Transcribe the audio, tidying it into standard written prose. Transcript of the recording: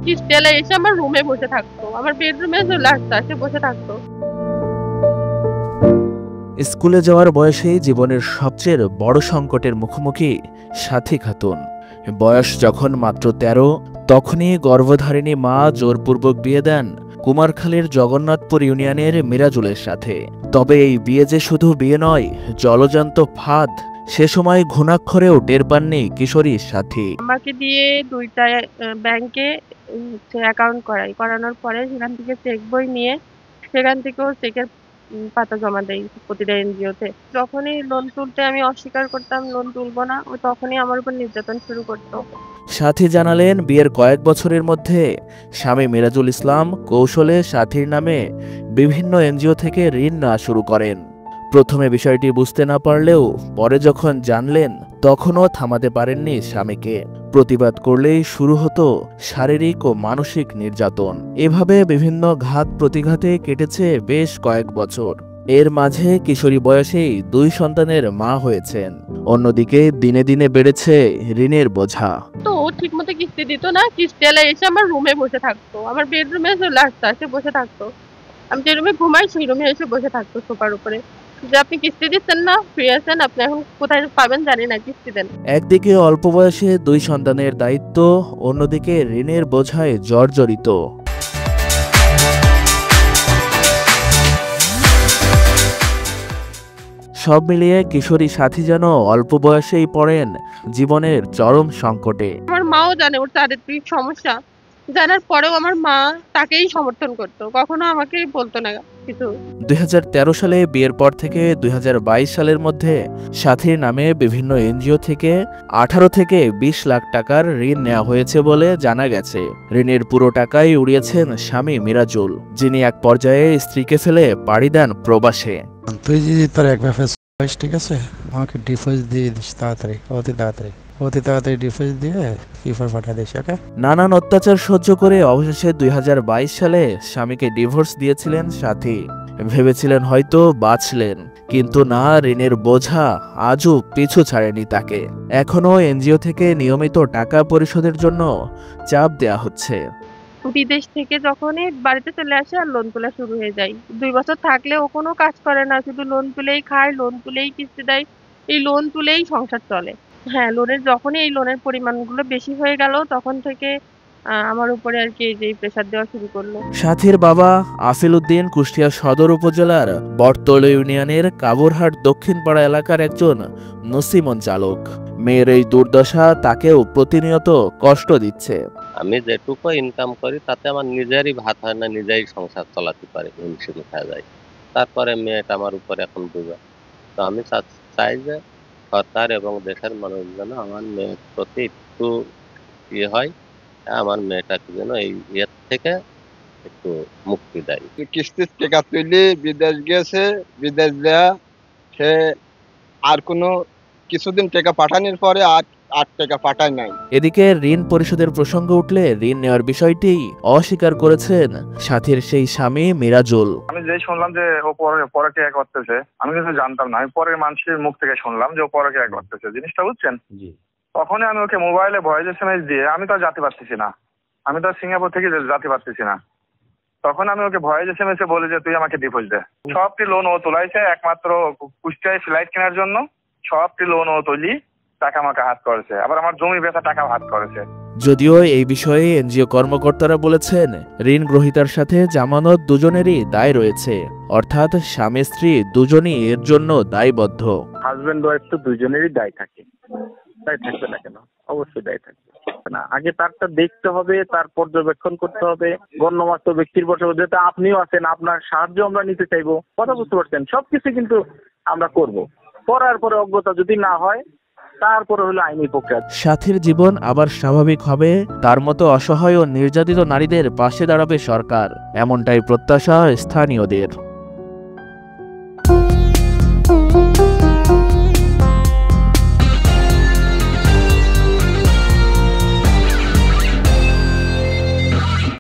কিস্তিওয়ালা এসে আমার রুমে বসে থাকতো, আমার বেডরুমে চলে আসতো, এসে বসে থাকতো। স্কুলে যাওয়ার বয়সেই জীবনের সবচেয়ে বড় সংকটের মুখোমুখি সাথী খাতুন। বয়স যখন মাত্র 13, তখনই গর্ভধারিণী মা জোরপূর্বক বিয়ে দেন কুমারখালীর জগন্নাথপুর ইউনিয়নের মিরাজুলের সাথে। তবে এই বিয়ে যে শুধু বিয়ে নয়, জলজান্ত ফাঁদ, সে সময় ঘুণাক্ষরেও টের পাননি কিশোরীর সাথী। আমাকে দিয়ে 2টা ব্যাংকে অ্যাকাউন্ট করানোর পরে সেখান থেকে চেক বই নিয়ে সেখান থেকেও চেকের পাতা জমা দেয় প্রতিটা এনজিওতে। যখনই লোন তুলতে আমি অস্বীকার করতাম, লোন তুলবো না, ও তখনই আমার উপর নির্যাতন শুরু করতো। সাথী জানালেন, বিয়ের কয়েক বছরের মধ্যে স্বামী মিরাজুল ইসলাম কৌশলে সাথীর নামে বিভিন্ন এনজিও থেকে ঋণ নেওয়া শুরু করেন। প্রথমে বিষয়টি বুঝতে না পারলেও পরে যখন জানলেন, তখনও থামাতে পারেননি স্বামীকে। প্রতিবাদ করলেই শুরু হতো শারীরিক ও মানসিক নির্যাতন। এভাবে বিভিন্ন ঘাত প্রতিঘাতে কেটেছে বেশ কয়েক বছর। এর মাঝে কিশোরী বয়সেই 2 সন্তানের মা হয়েছেন। অন্যদিকে দিনে দিনে বেড়েছে ঋণের বোঝা। তো ও ঠিক মতো কিস্তি দিত না, কিস্তিওয়ালা এসে আমার রুমে বসে থাকতো, আমার বেডরুমে চলে আসতো, এসে বসে থাকতো। আমি যে রুমে ঘুমাই সেই রুমে এসে বসে থাকতো সোফার উপরে, যে আপনি কিস্তি দিচ্ছেন না, ফ্রি আছেন, আপনি এখন কোথায় পাবেন জানি না, কিস্তি দেন। একদিকে অল্প বয়সে 2 সন্তানের দায়িত্ব, অন্যদিকে ঋণের বোঝায় জর্জরিত। সব মিলিয়ে কিশোরী সাথী যেন অল্প বয়সেই পড়েন জীবনের চরম সংকটে। আমার মাও জানে ওর চারিত্রিক সমস্যা, জানার পরেও আমার মা তাকেই সমর্থন করতো, কখনো আমাকে বলতো না কিছু। 2013 সালে বিয়ের পর থেকে 2022 সালের মধ্যে সাথীর নামে বিভিন্ন এনজিও থেকে 18 থেকে 20 লাখ টাকার ঋণ নেওয়া হয়েছে বলে জানা গেছে। ঋণের পুরো টাকাই উড়িয়েছেন স্বামী মিরাজুল, যিনি এক পর্যায়ে স্ত্রীকে ফেলে পাড়ি দেন প্রবাসে। তুই যদি তোর এক ব্যাপার ঠিক আছে, আমাকে ডিভোর্স দিয়ে দিস তাড়াতাড়ি, অতি তাড়াতাড়ি ডিভোর্স দিয়ে ফিফার পাঠা দিস, ওকে? নানান অত্যাচার সহ্য করে অবশেষে 2022 সালে স্বামীকে ডিভোর্স দিয়েছিলেন সাথী। ভেবেছিলেন হয়তো বাঁচলেন, কিন্তু না, ঋণের বোঝা আজও পিছু ছাড়েনি তাকে। এখনও এনজিও থেকে নিয়মিত টাকা পরিশোধের জন্য চাপ দেয়া হচ্ছে। বিদেশ থেকে যখনই বাড়িতে চলে আসে আর লোন তোলা শুরু হয়ে যায়। 2 বছর থাকলে ও কোনো কাজ করে না, শুধু লোন তুলেই খায়, লোন তুলেই কিস্তি দেয়, এই লোন তুলেই সংসার চলে। হ্যাঁ, যখনই এই লোনের পরিমাণগুলো বেশি হয়ে গেল, তখন থেকে আমার উপরে আর কি এই যে প্রেশার দেওয়া শুরু করলো। সাথীর বাবা আফিল উদ্দিন কুষ্টিয়া সদর উপজেলার বটতল ইউনিয়নের কাবুরহাট দক্ষিণপাড়া এলাকার একজন নসিমন চালক। মেয়ের এই দুর্দশা তাকেও প্রতিনিয়ত কষ্ট দিচ্ছে। আমি যেটুকু ইনকাম করি তাতে আমার নিজেরই ভাত হয় না, নিজেই সংসার চালাতে পারি, হিমশিম খাওয়া যায়। তারপরে মেয়েটা আমার উপরে এখন বোঝা। তো আমি চাই যে সরকার এবং দেশের মানুষ যেন আমার মেয়ের প্রতি একটু ইয়ে হয়, আমার মেয়েটাকে যেন এই ইয়ের থেকে একটু মুক্তি দেয়। কিস্তির টাকা তুলি বিদেশ গেছে, বিদেশ দেয়া সে আর কোনো কিছুদিন টাকা পাঠানোর পরে আর টাকা পাঠায় নাই। এদিকে ঋণ পরিশোধের প্রসঙ্গ উঠলে ঋণ নেওয়ার বিষয়টি অস্বীকার করেছেন সাথীর সেই স্বামী মিরাজুল। আমি যেই শুনলাম যে ও পরে কে করতেছে, আমি কিন্তু জানতাম না, আমি পরের মানুষের মুখ থেকে শুনলাম যে ও পরে কে করতেছে জিনিসটা, বুঝছেন? তখনই আমি ওকে মোবাইলে ভয়েস এসএমএস দিয়ে, আমি তো যেতে পারতেছি না, আমি তো সিঙ্গাপুর থেকে যেতে পারতেছি না, তখন আমি ওকে ভয়েস এসএমএস এ বলি যে তুই আমাকে ডিপোজিট দে। সবটি লোন ও তোলাইছে, একমাত্র কুষ্টিয়ায় ফ্লাইট কেনার জন্য সবটি লোন ও তুলি টাকা আমাকে হাত করেছে, আবার আমার জমি বেচা টাকা হাত করেছে। যদিও এই বিষয়ে এনজিও কর্মকর্তারা বলেছেন, ঋণ গ্রহীতার সাথে জামানত দুজনেরই দায় রয়েছে, অর্থাৎ স্বামী স্ত্রী দুজনই এর জন্য দায়বদ্ধ। হাজবেন্ড ওয়াইফ তো দুজনেরই দায় থাকে, দায় থাকবে না কেন? অবশ্যই দায় থাকবে না। আগে তারটা দেখতে হবে, তার পর্যবেক্ষণ করতে হবে। গণ্যমান্য ব্যক্তির বসে যেটা আপনিও আছেন, আপনার সাহায্য আমরা নিতে চাইবো, কথা বুঝতে পারছেন? সবকিছু কিন্তু আমরা করব, করার পরে অজ্ঞতা যদি না হয় তারপরে হলো আইনি প্রক্রিয়া। সাথীর জীবন আবার স্বাভাবিক হবে, তার মতো অসহায় ও নির্যাতিত নারীদের পাশে দাঁড়াবে সরকার, এমনটাই প্রত্যাশা স্থানীয়দের।